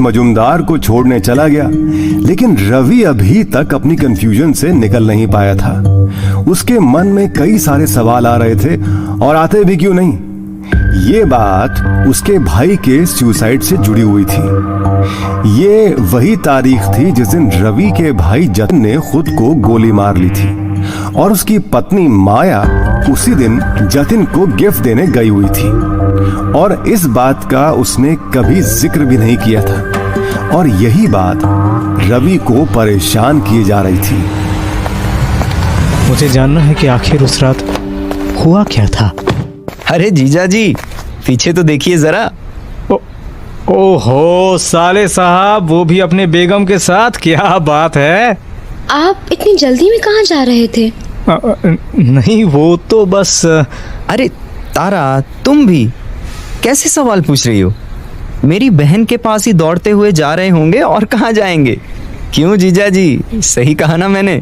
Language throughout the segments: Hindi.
मजुमदार को छोड़ने चला गया, लेकिन रवि अभी तक अपनी कंफ्यूजन से निकल नहीं पाया था। उसके मन में कई सारे सवाल आ रहे थे, और आते भी क्यों नहीं। ये बात उसके भाई के सुसाइड से जुड़ी हुई थी। ये वही तारीख थी जिस दिन रवि के भाई जतिन ने खुद को गोली मार ली थी, और उसकी पत्नी माया उसी दिन जतिन को गिफ्ट देने गई हुई थी, और इस बात का उसने कभी जिक्र भी नहीं किया था। और यही बात रवि को परेशान किए जा रही थी। मुझे जानना है कि आखिर उस रात हुआ क्या था। अरे जीजा जी, पीछे तो देखिए जरा। ओहो साले साहब, वो भी अपने बेगम के साथ, क्या बात है। आप इतनी जल्दी में कहाँ जा रहे थे? नहीं, वो तो बस। अरे तारा, तुम भी कैसे सवाल पूछ रही हो? मेरी बहन के पास ही दौड़ते हुए जा रहे होंगे, और कहाँ जाएंगे? क्यों जीजा जी, सही कहा ना मैंने?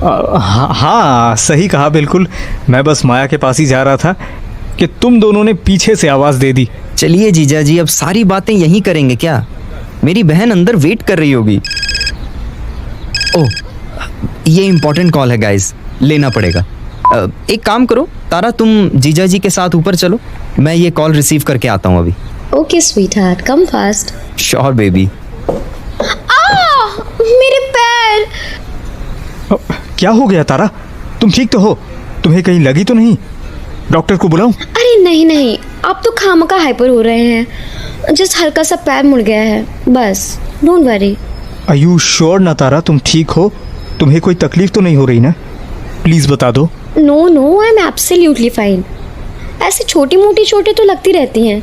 हाँ, सही कहा बिल्कुल। मैं बस माया के पास ही जा रहा था कि तुम दोनों ने पीछे से आवाज दे दी। चलिए जीजा जी, अब सारी बातें यहीं करेंगे क्या? मेरी बहन अंदर वेट कर रही होगी। ओह, ये इम्पोर्टेंट कॉल है गाइस, लेना पड़ेगा। एक काम करो तारा, तुम जीजा जी के साथ ऊपर चलो, मैं ये कॉल रिसीव करके आता हूँ अभी। Okay sweetheart, come fast. Sure baby. मेरे पैर। क्या हो गया तारा? तुम ठीक तो हो? तुम्हें कहीं लगी तो नहीं? डॉक्टर को बुलाऊं? अरे नहीं नहीं, आप तो खामखा हाइपर हो रहे हैं। जस्ट हल्का सा पैर मुड़ गया है, बस। Don't worry. Are you sure ना तारा, तुम ठीक हो? तुम्हें कोई तकलीफ तो नहीं हो रही ना? प्लीज बता दो। No no, I am absolutely fine. ऐसे छोटी मोटी चोटें तो लगती रहती हैं।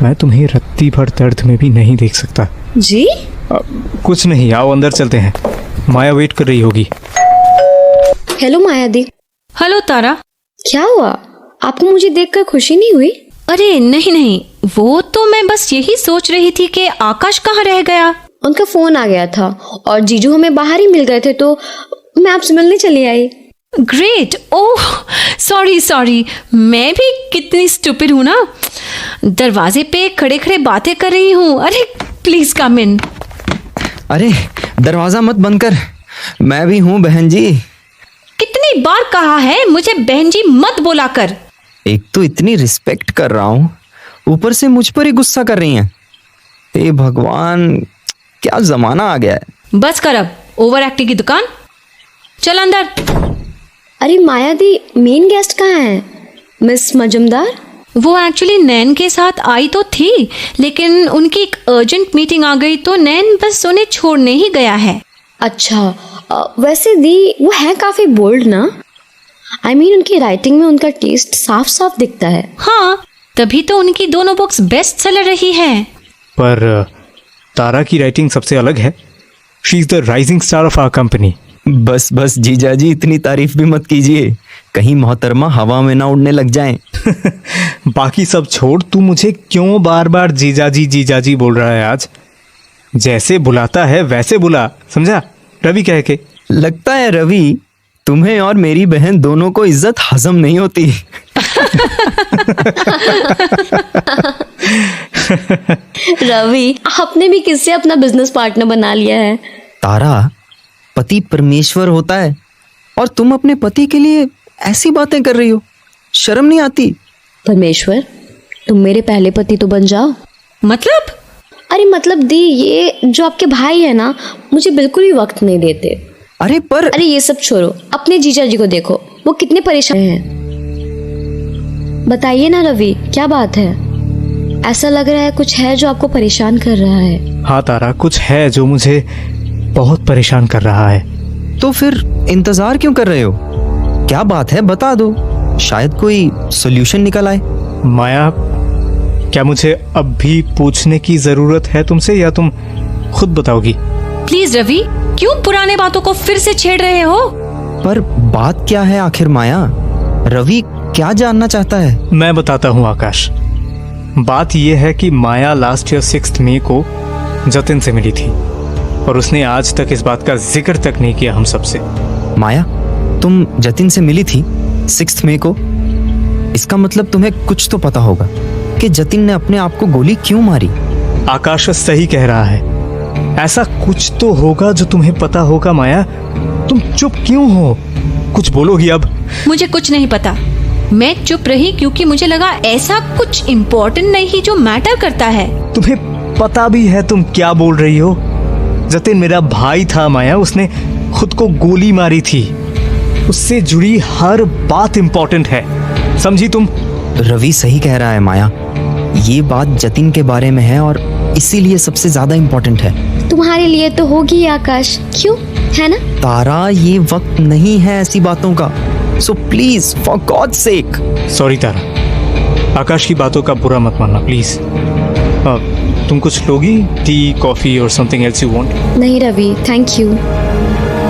मैं तुम्हें रत्ती भर दर्द में भी नहीं देख सकता। जी? कुछ नहीं, आओ अंदर चलते हैं। माया वेट कर रही होगी। हेलो माया दी। हेलो तारा। क्या हुआ? आपको मुझे देखकर खुशी नहीं हुई? अरे नहीं नहीं, वो तो मैं बस यही सोच रही थी कि आकाश कहाँ रह गया। उनका फोन आ गया था और जीजू हमें बाहर ही मिल गए थे, तो मैं आपसे मिलने चली आई। ग्रेट। ओह सॉरी सॉरी, मैं भी कितनी स्टूपिड हूँ ना। दरवाजे पे खड़े खड़े बातें कर रही हूँ। अरे प्लीज कम इन। अरे दरवाजा मत बंद कर, मैं भी हूँ बहन जी। कितनी बार कहा है मुझे बहन जी मत बोला कर। एक तो इतनी रिस्पेक्ट कर रहा हूँ, ऊपर से मुझ पर ही गुस्सा कर रही हैं। हे भगवान, क्या जमाना आ गया है। बस कर अब ओवर एक्टिंग की दुकान। चल अंदर। अरे माया दी, मेन गेस्ट कहाँ है? मिस मजुमदार? वो एक्चुअली नैन के साथ आई तो थी, लेकिन उनकी एक अर्जेंट मीटिंग आ गई तो नैन बस उन्हें छोड़ने ही गया है। अच्छा, वैसे दी वो है काफी बोल्ड ना। I mean, उनकी राइटिंग में उनका टेस्ट साफ साफ दिखता है। हाँ, तभी तो उनकी दोनों बुक्स बेस्ट सेलर रही है। पर तारा की राइटिंग सबसे अलग है। She is the rising star of our company. बस बस जीजा जी, इतनी तारीफ भी मत कीजिए, कहीं मोहतरमा हवा में ना उड़ने लग जाएं। बाकी सब छोड़, तू मुझे क्यों बार बार जीजाजी बोल रहा है? आज जैसे बुलाता है वैसे बुला, समझा? रवि कह के। लगता है रवि, तुम्हें और मेरी बहन दोनों को इज्जत हजम नहीं होती। रवि, आपने भी किससे अपना बिजनेस पार्टनर बना लिया है? तारा, पति परमेश्वर होता है, और तुम अपने पति के लिए ऐसी बातें कर रही हो, शर्म नहीं आती? परमेश्वर, तुम मेरे पहले पति तो बन जाओ। मतलब? अरे मतलब दी, ये जो आपके भाई है ना, मुझे बिल्कुल भी वक्त नहीं देते। अरे ये सब छोड़ो, अपने जीजा जी को देखो, वो कितने परेशान हैं। बताइए ना रवि, क्या बात है? ऐसा लग रहा है कुछ है जो आपको परेशान कर रहा है। हाँ तारा, कुछ है जो मुझे बहुत परेशान कर रहा है। तो फिर इंतजार क्यों कर रहे हो? क्या बात है, बता दो, शायद कोई सॉल्यूशन निकल आए। माया, क्या मुझे अब भी पूछने की जरूरत है तुमसे, या तुम खुद बताओगी? प्लीज रवि, क्यों पुराने बातों को फिर से छेड़ रहे हो? पर बात क्या है आखिर माया? रवि क्या जानना चाहता है? मैं बताता हूँ आकाश। बात यह है कि माया लास्ट ईयर 6 मई को जतिन से मिली थी, और उसने आज तक इस बात का जिक्र तक नहीं किया हम सबसे। माया, तुम जतिन से मिली थी 6 मई को? इसका मतलब तुम्हें कुछ तो पता होगा कि जतिन ने अपने आप को गोली क्यों मारी। आकाश सही कह रहा है। ऐसा कुछ तो होगा जो तुम्हें पता होगा माया। तुम चुप क्यों हो? कुछ बोलोगी अब? मुझे कुछ नहीं पता। मैं चुप रही क्योंकि मुझे लगा ऐसा कुछ इम्पोर्टेंट नहीं जो मैटर करता है। तुम्हें पता भी है तुम क्या बोल रही हो? जतिन मेरा भाई था माया, उसने खुद को गोली मारी थी। उससे जुड़ी हर बात इंपॉर्टेंट है, समझी तुम? रवि सही कह रहा है माया, ये बात जतिन के बारे में है और इसीलिए सबसे ज्यादा इम्पोर्टेंट है। तुम्हारे लिए तो होगी आकाश, क्यों, है ना? तारा, ये वक्त नहीं है ऐसी बातों का, so please for God sake. Sorry Tara, Akash की बातों का बुरा मत मानना प्लीज। तुम कुछ लोगी? टी, कॉफी और समथिंग एल्स यू वांट? नहीं रवि, थैंक यू।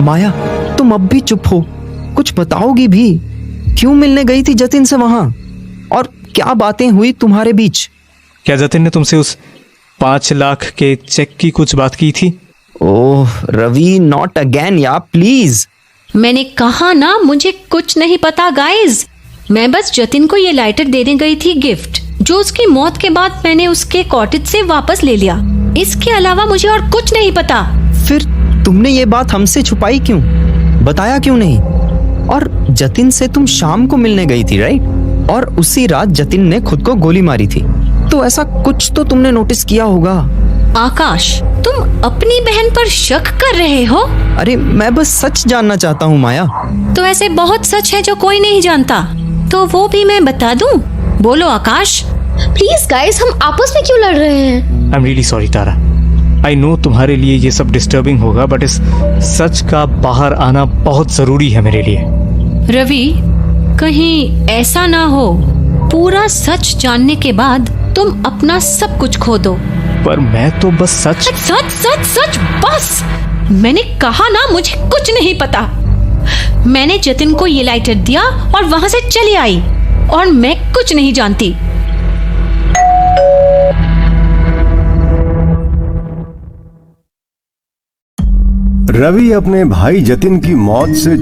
माया, तुम अब भी चुप हो, कुछ बताओगी भी? क्यों मिलने गई थी जतिन से वहां, और क्या बातें हुई तुम्हारे बीच? क्या जतिन ने तुमसे उस 5 लाख के चेक की कुछ बात की थी? ओह रवि, नॉट अगेन या प्लीज। मैंने कहा ना, मुझे कुछ नहीं पता गाइज। मैं बस जतिन को ये लाइटर देने गई थी, गिफ्ट जो उसकी मौत के बाद मैंने उसके कॉटेज से वापस ले लिया। इसके अलावा मुझे और कुछ नहीं पता। फिर तुमने ये बात हमसे छुपाई क्यों? बताया क्यों नहीं? और जतिन से तुम शाम को मिलने गई थी, राइट? और उसी रात जतिन ने खुद को गोली मारी थी, तो ऐसा कुछ तो तुमने नोटिस किया होगा। आकाश, तुम अपनी बहन पर शक कर रहे हो? अरे मैं बस सच जानना चाहता हूँ माया। तो ऐसे बहुत सच है जो कोई नहीं जानता, तो वो भी मैं बता दूं? बोलो आकाश। प्लीज गाइस, हम आपस में क्यों लड़ रहे हैं? I am really sorry Tara. I know तुम्हारे लिए ये सब डिस्टर्बिंग होगा, बट इस सच का बाहर आना बहुत जरूरी है मेरे लिए। रवि, कहीं ऐसा ना हो पूरा सच जानने के बाद तुम अपना सब कुछ खो दो। पर मैं तो बस सच सच सच सच बस। मैंने कहा ना, मुझे कुछ नहीं पता। मैंने जतिन को ये लाइटर दिया और वहां से चली आई, और मैं कुछ नहीं जानती। रवि अपने भाई जतिन की मौत से